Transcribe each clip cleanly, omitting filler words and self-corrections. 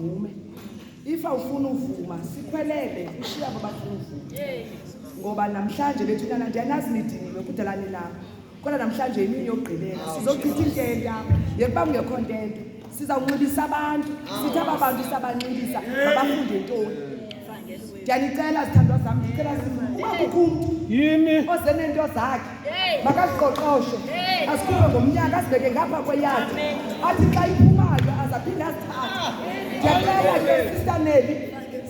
uvume. If awufuna uvuma sikhwelele ushiya abafuna uvuma. Ngoba namhlanje bethunana ndiyanazi nidiniwe kudelani lapho. Kodwa namhlanje imini yokugqilela sizochitha intenta yekuba kungekho ntento sizawunxibisa abantu sithi aba bantu sabanxibisa abafunde ntoni. Ndiyanicela sithandwa zami ndicela uba kukho umntu yini ozenento zakhe makaziqoqoshe asikhuphe ngomnyaka asibeke ngapha kweyadi athi xa iphumayo azaphinde azithathe. Ndiyacela ke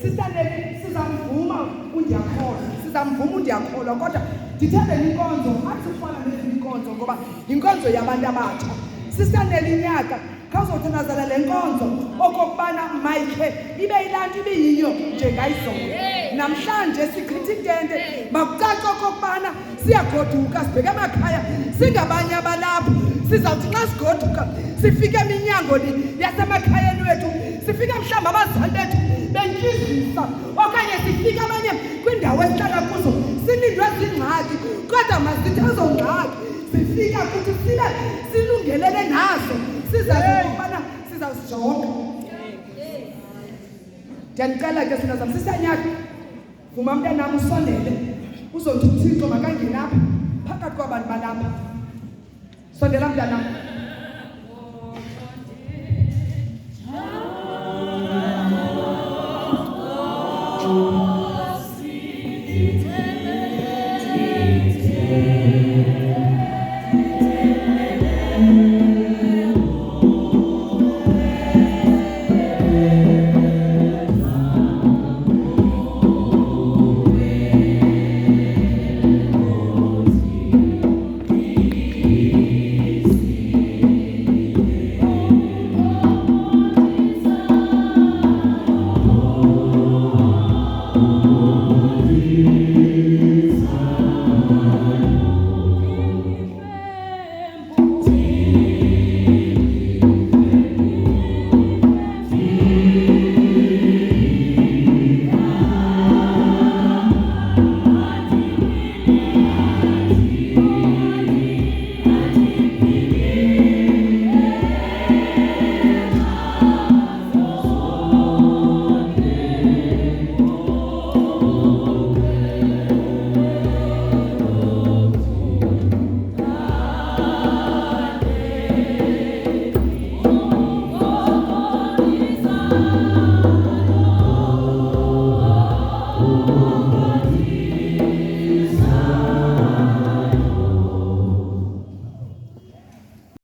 Sister Nelly sizamvuma undiyakholwa kodwa ndithembele inkonzo akusifana nezinye inkonzo ngoba inkonzo yabantu abatsha. Sister Nelly nyaka khawuzothandazela le nkonzo okokubana mayikhe ibe ilanto ibiyiyo njengayizolo. Namhlanje sichitha intente makucace okokubana siyagoduka sibheke emakhaya singabanye abalapho sizawuthi xa sigoduka sifike eminyango yasemakhayeni wethu sifike mhlawumbi abazali bethu bentyizisa okanye sifike abanye kwindawo esihlala kuzo silindwe zingxaki kodwa masithi ezo ngxaki sifika kuthi sibe silungelele nazo sizazi ukubana sizawuzijonga. Ndiyanicela ke sina zam sisanyaka vuma mntanam usondele uzothi uThixo makangenapha phakathi kwabantu balapha. Sondela mntanam.